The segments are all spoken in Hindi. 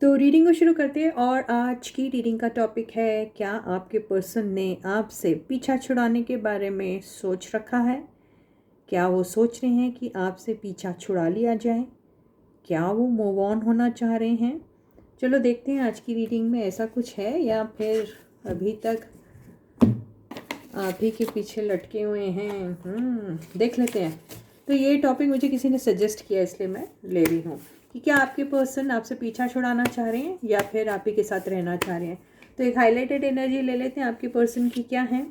तो रीडिंग को शुरू करते हैं और आज की रीडिंग का टॉपिक है, क्या आपके पर्सन ने आपसे पीछा छुड़ाने के बारे में सोच रखा है? क्या वो सोच रहे हैं कि आपसे पीछा छुड़ा लिया जाए? क्या वो मूव ऑन होना चाह रहे हैं? चलो देखते हैं आज की रीडिंग में ऐसा कुछ है या फिर अभी तक आप ही के पीछे लटके हुए हैं। देख लेते हैं। तो ये टॉपिक मुझे किसी ने सजेस्ट किया इसलिए मैं ले रही हूँ कि क्या आपके पर्सन आपसे पीछा छुड़ाना चाह रहे हैं या फिर आप ही के साथ रहना चाह रहे हैं। तो एक हाईलाइटेड एनर्जी ले लेते हैं आपके पर्सन की क्या है।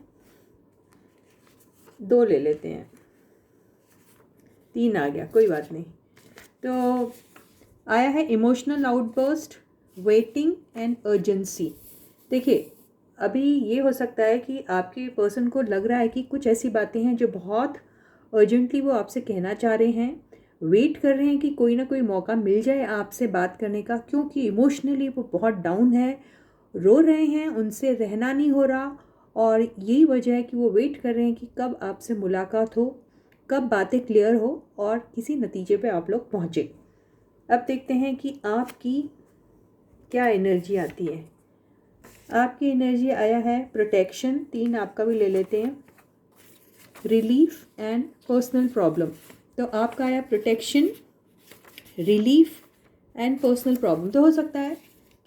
2 ले लेते हैं, 3 आ गया, कोई बात नहीं। तो आया है emotional outburst, waiting and urgency. देखिए, अभी ये हो सकता है कि आपके पर्सन को लग रहा है कि कुछ ऐसी बातें हैं जो बहुत अर्जेंटली वो आपसे कहना चाह रहे हैं, वेट कर रहे हैं कि कोई ना कोई मौका मिल जाए आपसे बात करने का, क्योंकि इमोशनली वो बहुत डाउन है, रो रहे हैं, उनसे रहना नहीं हो रहा। और यही वजह है कि वो वेट कर रहे हैं कि कब आपसे मुलाकात हो, कब बातें क्लियर हो और किसी नतीजे पे आप लोग पहुँचे। अब देखते हैं कि आपकी क्या एनर्जी आती है। आपकी एनर्जी आया है प्रोटेक्शन, 3 आपका भी ले लेते हैं, रिलीफ एंड पर्सनल प्रॉब्लम। तो आपका आया protection, relief and personal problem. तो हो सकता है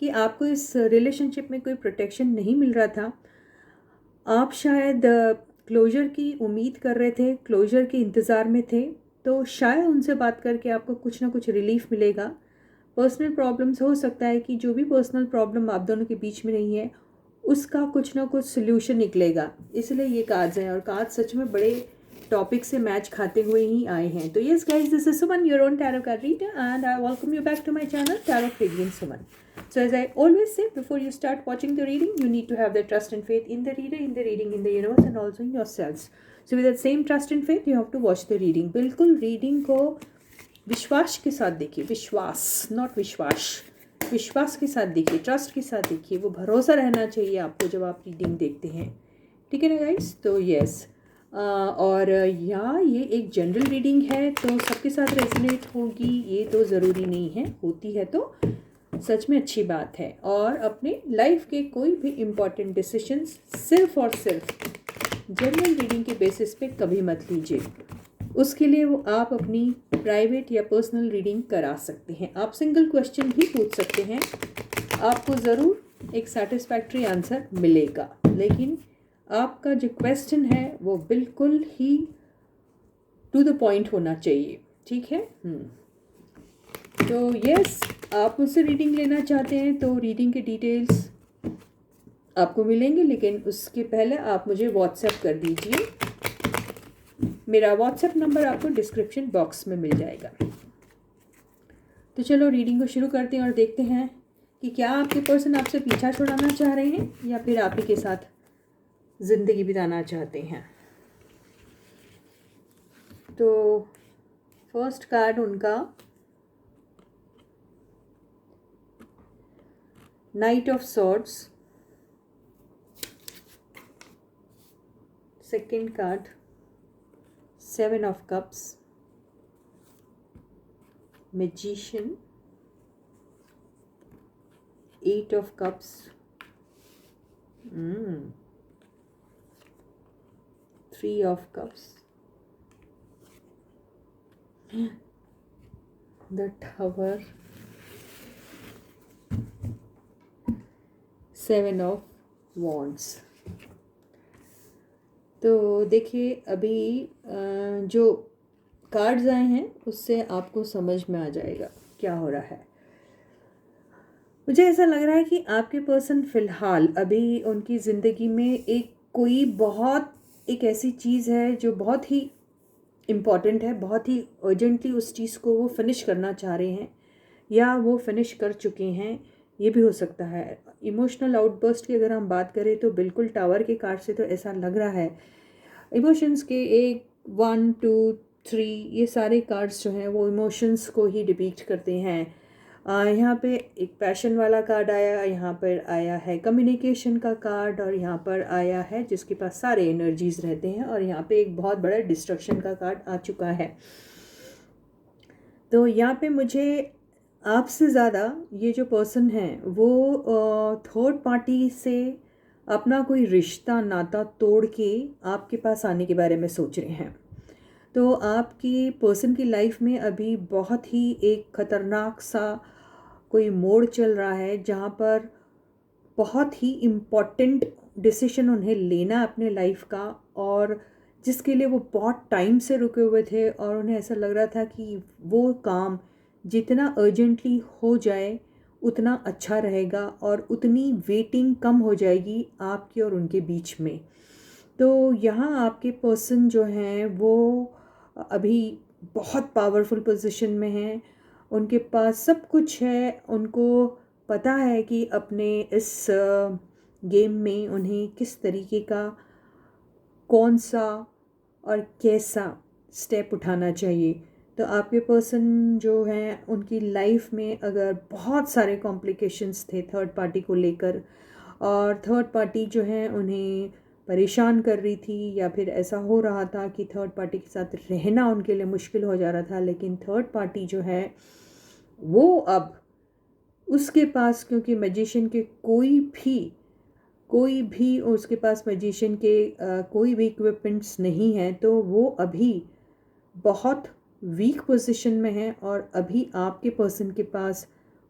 कि आपको इस रिलेशनशिप में कोई प्रोटेक्शन नहीं मिल रहा था, आप शायद क्लोजर की उम्मीद कर रहे थे, क्लोजर के इंतज़ार में थे, तो शायद उनसे बात करके आपको कुछ ना कुछ रिलीफ मिलेगा। पर्सनल प्रॉब्लम्स हो सकता है कि जो भी पर्सनल प्रॉब्लम आप दोनों के बीच में नहीं है उसका कुछ ना कुछ सोल्यूशन निकलेगा, इसलिए ये कार्ड्स हैं। और कार्ड सच में बड़े टॉपिक से मैच खाते हुए ही आए हैं। तो yes guys, this is Suman, your own tarot card reader, and I welcome you back to my channel tarot fragrance Suman. So as I always say, before you start watching the reading, you need to have the trust and faith in the reader, in the reading, in the universe, and also in yourselves. So with that same trust and faith, you have to watch the reading. बिल्कुल रीडिंग को विश्वास के साथ देखिए, विश्वास, नॉट विश्वास, विश्वास के साथ देखिए, ट्रस्ट के साथ देखिए। वो भरोसा रहना चाहिए आपको जब आप रीडिंग देखते हैं, ठीक है ना गाइस? तो यस, और ये एक जनरल रीडिंग है तो सबके साथ रेजोनेट होगी ये तो ज़रूरी नहीं है, होती है तो सच में अच्छी बात है। और अपने लाइफ के कोई भी इम्पॉर्टेंट डिसीजंस सिर्फ और सिर्फ जनरल रीडिंग के बेसिस पे कभी मत लीजिए। उसके लिए वो आप अपनी प्राइवेट या पर्सनल रीडिंग करा सकते हैं। आप सिंगल क्वेश्चन भी पूछ सकते हैं, आपको ज़रूर एक सेटिस्फैक्ट्री आंसर मिलेगा, लेकिन आपका जो क्वेश्चन है वो बिल्कुल ही टू द पॉइंट होना चाहिए, ठीक है? तो यस, आप मुझसे रीडिंग लेना चाहते हैं तो रीडिंग के डिटेल्स आपको मिलेंगे, लेकिन उसके पहले आप मुझे व्हाट्सएप कर दीजिए। मेरा व्हाट्सएप नंबर आपको डिस्क्रिप्शन बॉक्स में मिल जाएगा। तो चलो रीडिंग को शुरू करते हैं और देखते हैं कि क्या आपके पर्सन आपसे पीछा छुड़ाना चाह रहे हैं या फिर आप ही के साथ ज़िंदगी बिताना चाहते हैं। तो फर्स्ट कार्ड उनका night of swords, second card 7 of cups, magician, 8 of cups, 3 of cups, the tower, 7 of wands. तो देखिए, अभी जो कार्ड्स आए हैं उससे आपको समझ में आ जाएगा क्या हो रहा है। मुझे ऐसा लग रहा है कि आपके पर्सन फ़िलहाल अभी उनकी ज़िंदगी में एक ऐसी चीज़ है जो बहुत ही इम्पॉर्टेंट है, बहुत ही अर्जेंटली उस चीज़ को वो फिनिश करना चाह रहे हैं या वो फिनिश कर चुके हैं, ये भी हो सकता है। इमोशनल आउटबर्स्ट की अगर हम बात करें तो बिल्कुल टावर के कार्ड से तो ऐसा लग रहा है। इमोशंस के 1 2 3 ये सारे कार्ड्स जो हैं वो इमोशंस को ही डिपिक्ट करते हैं। यहाँ पे एक पैशन वाला कार्ड आया, यहाँ पर आया है कम्युनिकेशन का कार्ड, और यहाँ पर आया है जिसके पास सारे एनर्जीज रहते हैं, और यहाँ पे एक बहुत बड़ा डिस्ट्रक्शन का कार्ड आ चुका है। तो यहाँ पे मुझे आपसे ज़्यादा ये जो पर्सन है वो थर्ड पार्टी से अपना कोई रिश्ता नाता तोड़ के आपके पास आने के बारे में सोच रहे हैं। तो आपकी पर्सन की लाइफ में अभी बहुत ही एक खतरनाक सा कोई मोड़ चल रहा है, जहाँ पर बहुत ही इम्पॉर्टेंट डिसीजन उन्हें लेना अपने लाइफ का, और जिसके लिए वो बहुत टाइम से रुके हुए थे, और उन्हें ऐसा लग रहा था कि वो काम जितना अर्जेंटली हो जाए उतना अच्छा रहेगा और उतनी वेटिंग कम हो जाएगी आपकी और उनके बीच में। तो यहाँ आपके पर्सन जो हैं वो अभी बहुत पावरफुल पोजीशन में हैं। उनके पास सब कुछ है, उनको पता है कि अपने इस गेम में उन्हें किस तरीके का कौन सा और कैसा स्टेप उठाना चाहिए। तो आपके पर्सन जो हैं उनकी लाइफ में अगर बहुत सारे कॉम्प्लिकेशंस थे थर्ड पार्टी को लेकर, और थर्ड पार्टी जो है उन्हें परेशान कर रही थी, या फिर ऐसा हो रहा था कि थर्ड पार्टी के साथ रहना उनके लिए मुश्किल हो जा रहा था, लेकिन थर्ड पार्टी जो है वो अब उसके पास, क्योंकि मैजिशियन के कोई भी उसके पास मैजिशियन के कोई भी इक्विपमेंट्स नहीं है, तो वो अभी बहुत वीक पोजीशन में है, और अभी आपके पर्सन के पास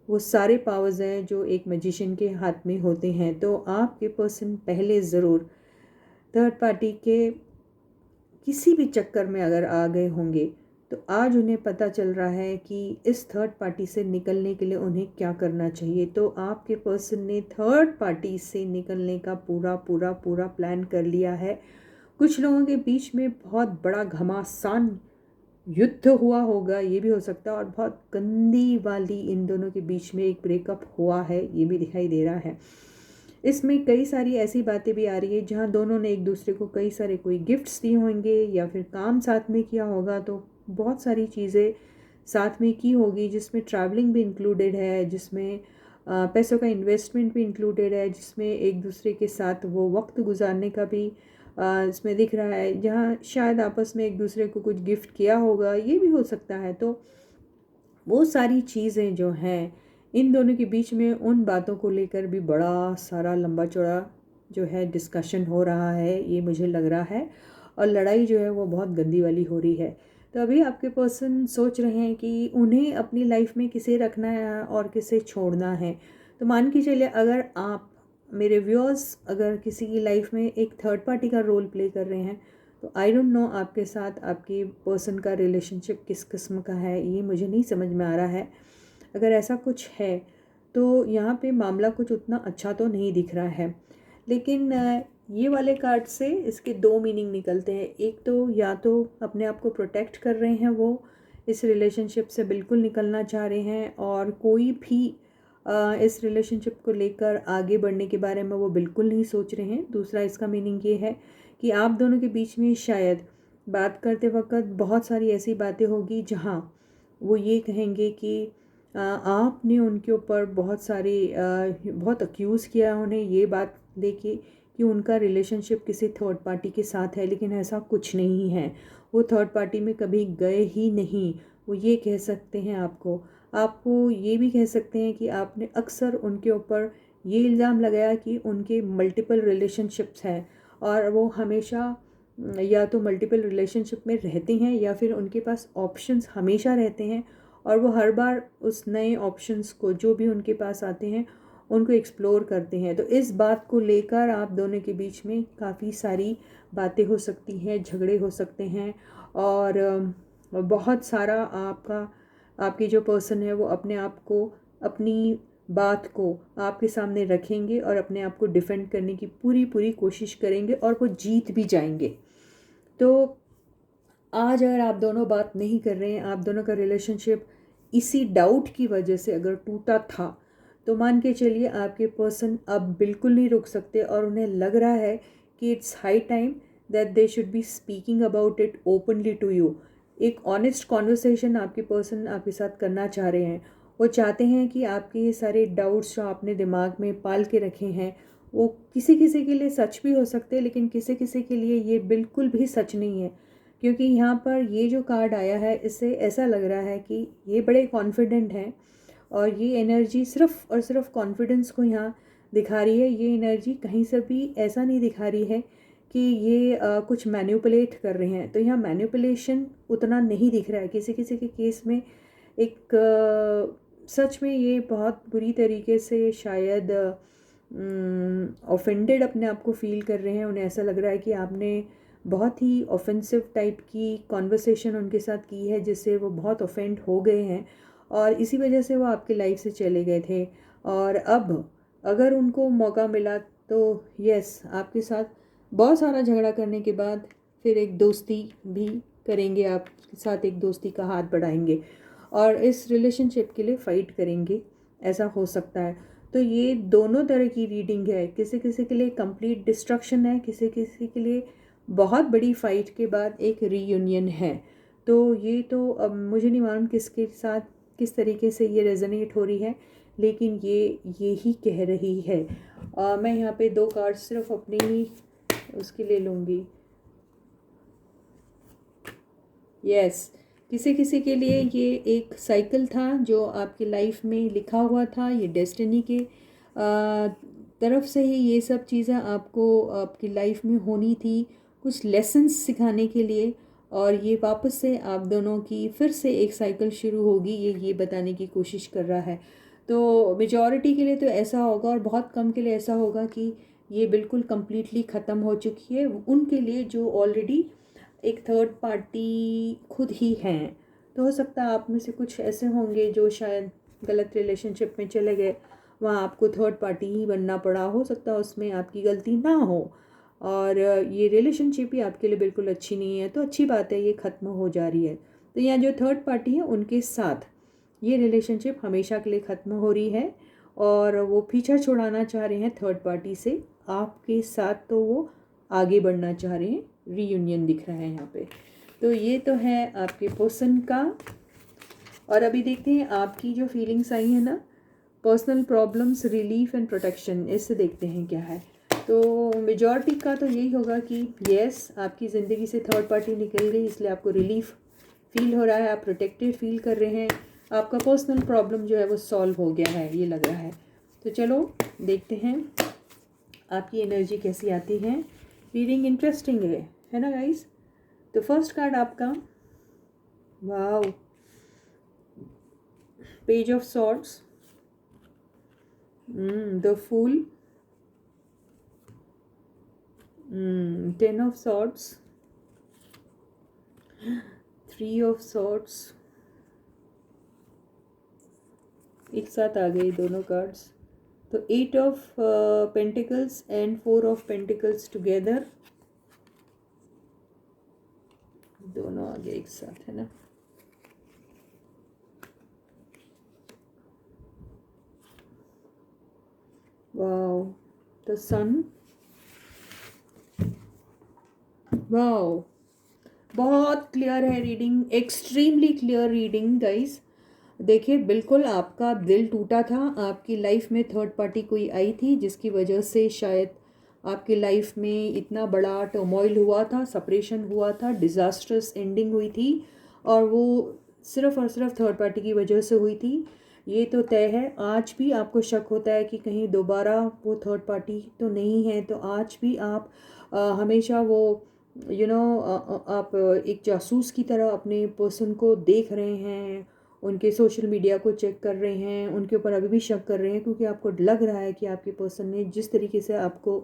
वो सारे पावर्स हैं जो एक मैजिशियन के हाथ में होते हैं। तो आपके पर्सन पहले ज़रूर थर्ड पार्टी के किसी भी चक्कर में अगर आ गए होंगे, तो आज उन्हें पता चल रहा है कि इस थर्ड पार्टी से निकलने के लिए उन्हें क्या करना चाहिए। तो आपके पर्सन ने थर्ड पार्टी से निकलने का पूरा पूरा पूरा प्लान कर लिया है। कुछ लोगों के बीच में बहुत बड़ा घमासान युद्ध हुआ होगा, ये भी हो सकता है, और बहुत गंदी वाली इन दोनों के बीच में एक ब्रेकअप हुआ है, ये भी दिखाई दे रहा है। इसमें कई सारी ऐसी बातें भी आ रही है जहाँ दोनों ने एक दूसरे को कई सारे कोई गिफ्ट्स दिए होंगे, या फिर काम साथ में किया होगा, तो बहुत सारी चीज़ें साथ में की होगी, जिसमें ट्रैवलिंग भी इंक्लूडेड है, जिसमें पैसों का इन्वेस्टमेंट भी इंक्लूडेड है, जिसमें एक दूसरे के साथ वो वक्त गुजारने का भी इसमें दिख रहा है, जहाँ शायद आपस में एक दूसरे को कुछ गिफ्ट किया होगा, ये भी हो सकता है। तो वो सारी चीज़ें जो हैं इन दोनों के बीच में, उन बातों को लेकर भी बड़ा सारा लंबा चौड़ा जो है डिस्कशन हो रहा है, ये मुझे लग रहा है, और लड़ाई जो है वो बहुत गंदी वाली हो रही है। तो अभी आपके पर्सन सोच रहे हैं कि उन्हें अपनी लाइफ में किसे रखना है और किसे छोड़ना है। तो मान के चलिए, अगर आप मेरे व्यूअर्स अगर किसी की लाइफ में एक थर्ड पार्टी का रोल प्ले कर रहे हैं, तो आई डोंट नो आपके साथ आपकी पर्सन का रिलेशनशिप किस किस्म का है, ये मुझे नहीं समझ में आ रहा है। अगर ऐसा कुछ है तो यहाँ पे मामला कुछ उतना अच्छा तो नहीं दिख रहा है। लेकिन ये वाले कार्ड से इसके दो मीनिंग निकलते हैं। एक तो या तो अपने आप को प्रोटेक्ट कर रहे हैं वो, इस रिलेशनशिप से बिल्कुल निकलना चाह रहे हैं, और कोई भी इस रिलेशनशिप को लेकर आगे बढ़ने के बारे में वो बिल्कुल नहीं सोच रहे हैं। दूसरा इसका मीनिंग ये है कि आप दोनों के बीच में शायद बात करते वक्त बहुत सारी ऐसी बातें होगी जहाँ वो ये कहेंगे कि आपने उनके ऊपर बहुत अक्यूज़ किया उन्हें ये बात लेके कि उनका रिलेशनशिप किसी थर्ड पार्टी के साथ है, लेकिन ऐसा कुछ नहीं है। वो थर्ड पार्टी में कभी गए ही नहीं। वो ये कह सकते हैं आपको ये भी कह सकते हैं कि आपने अक्सर उनके ऊपर ये इल्ज़ाम लगाया कि उनके मल्टीपल रिलेशनशिप्स हैं, और वो हमेशा या तो मल्टीपल रिलेशनशिप में रहते हैं, या फिर उनके पास ऑप्शंस हमेशा रहते हैं, और वो हर बार उस नए ऑप्शंस को जो भी उनके पास आते हैं उनको एक्सप्लोर करते हैं। तो इस बात को लेकर आप दोनों के बीच में काफ़ी सारी बातें हो सकती हैं, झगड़े हो सकते हैं, और बहुत सारा आपकी जो पर्सन है वो अपने आप को, अपनी बात को आपके सामने रखेंगे, और अपने आप को डिफेंड करने की पूरी पूरी कोशिश करेंगे, और वो जीत भी जाएंगे। तो आज अगर आप दोनों बात नहीं कर रहे हैं, आप दोनों का रिलेशनशिप इसी डाउट की वजह से अगर टूटा था, तो मान के चलिए आपके पर्सन अब बिल्कुल नहीं रुक सकते, और उन्हें लग रहा है कि it's high time that they should be speaking about it openly to you. एक ऑनेस्ट कॉन्वर्सेशन आपके पर्सन आपके साथ करना चाह रहे हैं। वो चाहते हैं कि आपके ये सारे डाउट्स जो आपने दिमाग में पाल के रखे हैं, वो किसी किसी के लिए सच भी हो सकते हैं, लेकिन किसी किसी के लिए ये बिल्कुल भी सच नहीं है। क्योंकि यहाँ पर ये जो कार्ड आया है, इससे ऐसा लग रहा है कि ये बड़े कॉन्फिडेंट हैं, और ये एनर्जी सिर्फ और सिर्फ कॉन्फिडेंस को यहाँ दिखा रही है। ये एनर्जी कहीं से भी ऐसा नहीं दिखा रही है कि ये कुछ मैनिपुलेट कर रहे हैं। तो यहाँ मैनिपुलेशन उतना नहीं दिख रहा है किसी किसी के केस में। एक सच में ये बहुत बुरी तरीके से शायद ऑफेंडेड अपने आप को फील कर रहे हैं। उन्हें ऐसा लग रहा है कि आपने बहुत ही ऑफेंसिव टाइप की कॉन्वर्सेशन उनके साथ की है जिससे वो बहुत ऑफेंड हो गए हैं और इसी वजह से वो आपकी लाइफ से चले गए थे। और अब अगर उनको मौका मिला तो यस, आपके साथ बहुत सारा झगड़ा करने के बाद फिर एक दोस्ती भी करेंगे, आपके साथ एक दोस्ती का हाथ बढ़ाएंगे और इस रिलेशनशिप के लिए फ़ाइट करेंगे, ऐसा हो सकता है। तो ये दोनों तरह की रीडिंग है। किसी किसी के लिए कंप्लीट डिस्ट्रक्शन है, किसी किसी के लिए बहुत बड़ी फ़ाइट के बाद एक रीयूनियन है। तो ये तो अब मुझे नहीं मालूम किसके साथ किस तरीके से ये रेजोनेट हो रही है, लेकिन ये ही कह रही है। मैं यहाँ पे 2 कार्ड सिर्फ अपनी ही उसके लिए लूँगी। यस, किसी किसी के लिए ये एक साइकिल था जो आपकी लाइफ में लिखा हुआ था। ये डेस्टिनी के तरफ से ही ये सब चीज़ें आपको आपकी लाइफ में होनी थी, कुछ लेसन्स सिखाने के लिए। और ये वापस से आप दोनों की फिर से एक साइकिल शुरू होगी, ये बताने की कोशिश कर रहा है। तो मेजॉरिटी के लिए तो ऐसा होगा और बहुत कम के लिए ऐसा होगा कि ये बिल्कुल कम्प्लीटली ख़त्म हो चुकी है। उनके लिए जो ऑलरेडी एक थर्ड पार्टी खुद ही हैं। तो हो सकता है आप में से कुछ ऐसे होंगे जो शायद गलत रिलेशनशिप में चले गए, वहाँ आपको थर्ड पार्टी ही बनना पड़ा। हो सकता है उसमें आपकी गलती ना हो और ये रिलेशनशिप ही आपके लिए बिल्कुल अच्छी नहीं है। तो अच्छी बात है, ये ख़त्म हो जा रही है। तो यहाँ जो थर्ड पार्टी है उनके साथ ये रिलेशनशिप हमेशा के लिए ख़त्म हो रही है और वो पीछा छुड़ाना चाह रहे हैं थर्ड पार्टी से आपके साथ, तो वो आगे बढ़ना चाह रहे हैं। रीयूनियन दिख रहा है यहाँ पे। तो ये तो है आपके पर्सन का। और अभी देखते हैं आपकी जो फीलिंग्स आई है ना, personal problems, relief and protection, इससे देखते हैं क्या है। तो मेजॉरिटी का तो यही होगा कि यस, आपकी ज़िंदगी से थर्ड पार्टी निकल गई, इसलिए आपको रिलीफ फील हो रहा है, आप प्रोटेक्टेड फील कर रहे हैं, आपका पर्सनल प्रॉब्लम जो है वो सॉल्व हो गया है, ये लग रहा है। तो चलो देखते हैं आपकी एनर्जी कैसी आती है। रीडिंग इंटरेस्टिंग है ना गाइस। तो फर्स्ट कार्ड आपका, wow, page of swords, the fool, 10 of swords, 3 of swords, एक साथ आ गई दोनों कार्ड्स। तो 8 of pentacles and 4 of pentacles together, दोनों आ गए एक साथ, है ना। वाओ, द सन, वाओ, बहुत क्लियर है reading, extremely clear reading guys. देखिए, बिल्कुल आपका दिल टूटा था, आपकी लाइफ में थर्ड पार्टी कोई आई थी जिसकी वजह से शायद आपकी लाइफ में इतना बड़ा टर्मोइल हुआ था, सेपरेशन हुआ था, डिज़ास्ट्रस एंडिंग हुई थी और वो सिर्फ़ और सिर्फ थर्ड पार्टी की वजह से हुई थी। ये तो तय है। आज भी आपको शक होता है कि कहीं दोबारा वो थर्ड पार्टी तो नहीं है, तो आज भी आप हमेशा वो आप एक जासूस की तरह अपने पर्सन को देख रहे हैं, उनके सोशल मीडिया को चेक कर रहे हैं, उनके ऊपर अभी भी शक कर रहे हैं क्योंकि आपको लग रहा है कि आपके पर्सन ने जिस तरीके से आपको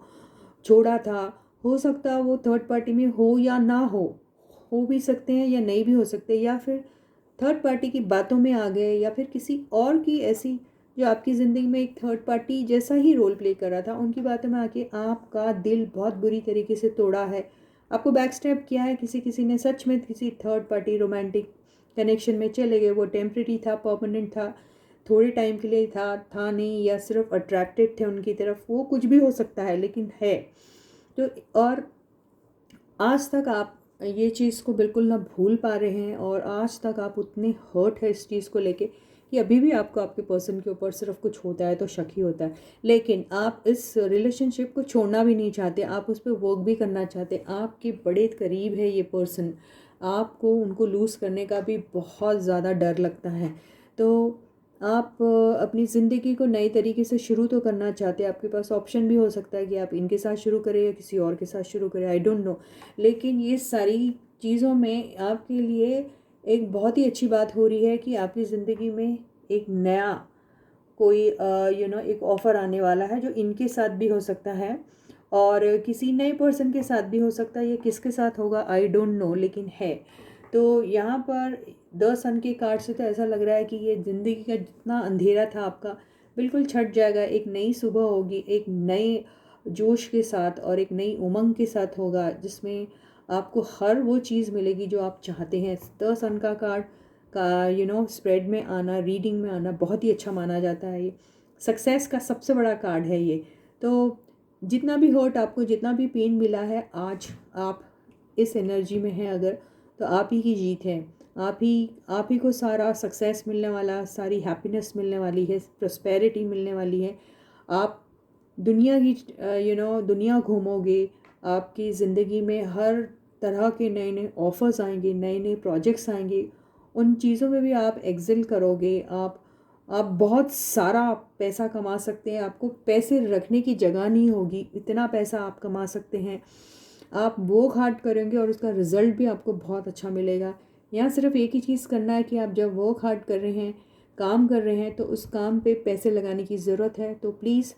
छोड़ा था, हो सकता है वो थर्ड पार्टी में हो या ना हो भी सकते हैं या नहीं भी हो सकते, या फिर थर्ड पार्टी की बातों में आ गए, या फिर किसी और की ऐसी जो आपकी ज़िंदगी में एक थर्ड पार्टी जैसा ही रोल प्ले कर रहा था, उनकी बातों में आके आपका दिल बहुत बुरी तरीके से तोड़ा है, आपको बैक स्टेप किया है। किसी किसी ने सच में किसी थर्ड पार्टी रोमांटिक कनेक्शन में चले गए, वो टेम्प्रेरी था, परमानेंट था, थोड़े टाइम के लिए था नहीं, या सिर्फ अट्रैक्टेड थे उनकी तरफ, वो कुछ भी हो सकता है, लेकिन है। तो और आज तक आप ये चीज़ को बिल्कुल ना भूल पा रहे हैं और आज तक आप उतने हर्ट है इस चीज़ को लेके कि अभी भी आपको आपके पर्सन के ऊपर सिर्फ कुछ होता है तो शक ही होता है। लेकिन आप इस रिलेशनशिप को छोड़ना भी नहीं चाहते, आप उस पर वर्क भी करना चाहते। आपके बड़े करीब है ये पर्सन, आपको उनको लूज़ करने का भी बहुत ज़्यादा डर लगता है। तो आप अपनी ज़िंदगी को नए तरीके से शुरू तो करना चाहते हैं। आपके पास ऑप्शन भी हो सकता है कि आप इनके साथ शुरू करें या किसी और के साथ शुरू करें, आई डोंट नो। लेकिन ये सारी चीज़ों में आपके लिए एक बहुत ही अच्छी बात हो रही है कि आपकी ज़िंदगी में एक नया कोई एक ऑफ़र आने वाला है, जो इनके साथ भी हो सकता है और किसी नए पर्सन के साथ भी हो सकता है। ये किसके साथ होगा आई डोंट नो, लेकिन है। तो यहाँ पर 10 सन के कार्ड से तो ऐसा लग रहा है कि ये ज़िंदगी का जितना अंधेरा था आपका, बिल्कुल छट जाएगा। एक नई सुबह होगी, एक नए जोश के साथ और एक नई उमंग के साथ होगा, जिसमें आपको हर वो चीज़ मिलेगी जो आप चाहते हैं। 10 सन का कार्ड का स्प्रेड में आना, रीडिंग में आना बहुत ही अच्छा माना जाता है। ये सक्सेस का सबसे बड़ा कार्ड है ये। तो जितना भी हर्ट आपको, जितना भी पेन मिला है, आज आप इस एनर्जी में हैं अगर, तो आप ही की जीत है। आप ही को सारा सक्सेस मिलने वाला, सारी हैप्पीनेस मिलने वाली है, प्रॉस्पेरिटी मिलने वाली है। आप दुनिया की दुनिया घूमोगे। आपकी ज़िंदगी में हर तरह के नए नए ऑफ़र्स आएंगे, नए नए प्रोजेक्ट्स आएंगे। उन चीज़ों में भी आप एक्सेल करोगे। आप बहुत सारा पैसा कमा सकते हैं। आपको पैसे रखने की जगह नहीं होगी, इतना पैसा आप कमा सकते हैं। आप वर्क हार्ड करेंगे और उसका रिज़ल्ट भी आपको बहुत अच्छा मिलेगा। यहाँ सिर्फ एक ही चीज़ करना है कि आप जब वर्क हार्ड कर रहे हैं, काम कर रहे हैं, तो उस काम पे पैसे लगाने की ज़रूरत है। तो प्लीज़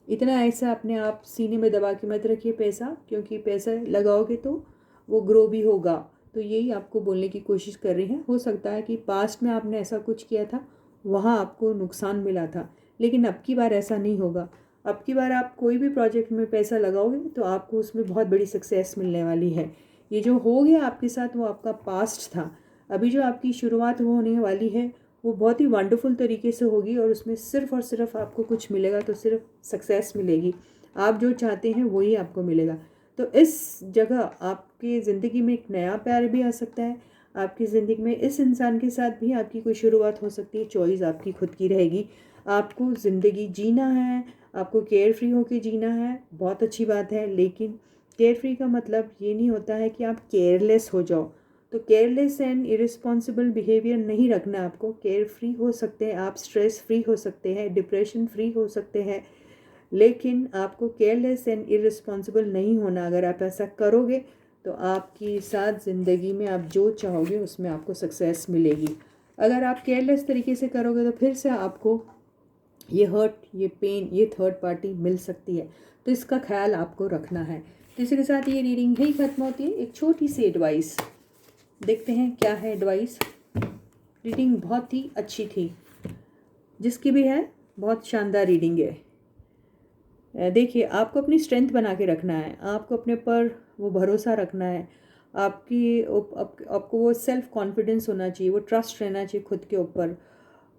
इतना ऐसा अपने आप सीने में दबा के मत रखिए पैसा, क्योंकि पैसा लगाओगे तो वो ग्रो भी होगा। तो यही आपको बोलने की कोशिश कर रही हैं। हो सकता है कि पास्ट में आपने ऐसा कुछ किया था, वहाँ आपको नुकसान मिला था, लेकिन अब की बार ऐसा नहीं होगा। अब की बार आप कोई भी प्रोजेक्ट में पैसा लगाओगे तो आपको उसमें बहुत बड़ी सक्सेस मिलने वाली है। ये जो हो गया आपके साथ वो आपका पास्ट था। अभी जो आपकी शुरुआत होने वाली है वो बहुत ही वंडरफुल तरीके से होगी और उसमें सिर्फ़ और सिर्फ आपको कुछ मिलेगा तो सिर्फ सक्सेस मिलेगी। आप जो चाहते हैं वही आपको मिलेगा। तो इस जगह आपकी ज़िंदगी में एक नया प्यार भी आ सकता है। आपकी ज़िंदगी में इस इंसान के साथ भी आपकी कोई शुरुआत हो सकती है। चॉइस आपकी खुद की रहेगी। आपको ज़िंदगी जीना है, आपको केयर फ्री होकर जीना है, बहुत अच्छी बात है। लेकिन केयर फ्री का मतलब ये नहीं होता है कि आप केयरलेस हो जाओ। तो केयरलेस एंड इरिस्पॉन्सिबल बिहेवियर नहीं रखना आपको। केयर फ्री हो सकते हैं आप, स्ट्रेस फ्री हो सकते हैं, डिप्रेशन फ्री हो सकते हैं, लेकिन आपको केयरलेस एंड इरिस्पॉन्सिबल नहीं होना। अगर आप ऐसा करोगे तो आपकी साथ ज़िंदगी में आप जो चाहोगे उसमें आपको सक्सेस मिलेगी। अगर आप केयरलेस तरीके से करोगे तो फिर से आपको ये हर्ट, ये पेन, ये थर्ड पार्टी मिल सकती है। तो इसका ख्याल आपको रखना है। तो इसी के साथ ये रीडिंग यही ख़त्म होती है। एक छोटी सी एडवाइस देखते हैं क्या है एडवाइस। रीडिंग बहुत ही अच्छी थी, जिसकी भी है बहुत शानदार रीडिंग है। देखिए, आपको अपनी स्ट्रेंथ बना के रखना है, आपको अपने पर वो भरोसा रखना है, आपको वो सेल्फ कॉन्फिडेंस होना चाहिए, वो ट्रस्ट रहना चाहिए खुद के ऊपर।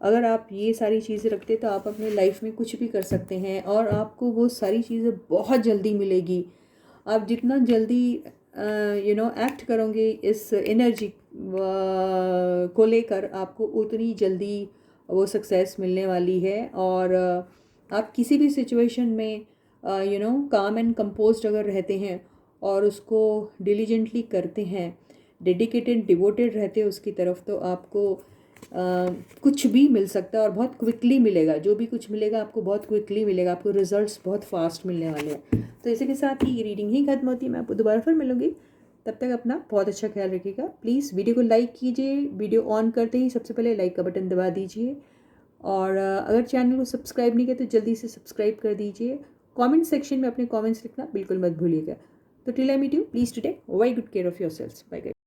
अगर आप ये सारी चीज़ें रखते तो आप अपने लाइफ में कुछ भी कर सकते हैं और आपको वो सारी चीज़ें बहुत जल्दी मिलेगी। आप जितना जल्दी एक्ट करोगे इस एनर्जी को लेकर, आपको उतनी जल्दी वो सक्सेस मिलने वाली है। और आप किसी भी सिचुएशन में काम एंड कंपोज्ड अगर रहते हैं और उसको डिलीजेंटली करते हैं, डेडिकेटेड डिवोटेड रहते हैं उसकी तरफ, तो आपको कुछ भी मिल सकता है और बहुत क्विकली मिलेगा। जो भी कुछ मिलेगा आपको बहुत क्विकली मिलेगा, आपको रिजल्ट्स बहुत फास्ट मिलने वाले हैं। तो इसी के साथ ही रीडिंग ही खत्म होती है। मैं आपको दोबारा फिर मिलूंगी, तब तक अपना बहुत अच्छा ख्याल रखिएगा। प्लीज़ वीडियो को लाइक कीजिए, वीडियो ऑन करते ही सबसे पहले लाइक का बटन दबा दीजिए और अगर चैनल को सब्सक्राइब नहीं किया तो जल्दी से सब्सक्राइब कर दीजिए। कमेंट सेक्शन में अपने कमेंट्स लिखना बिल्कुल मत भूलिएगा। तो till I meet you, please to take very good care of yourself. Bye.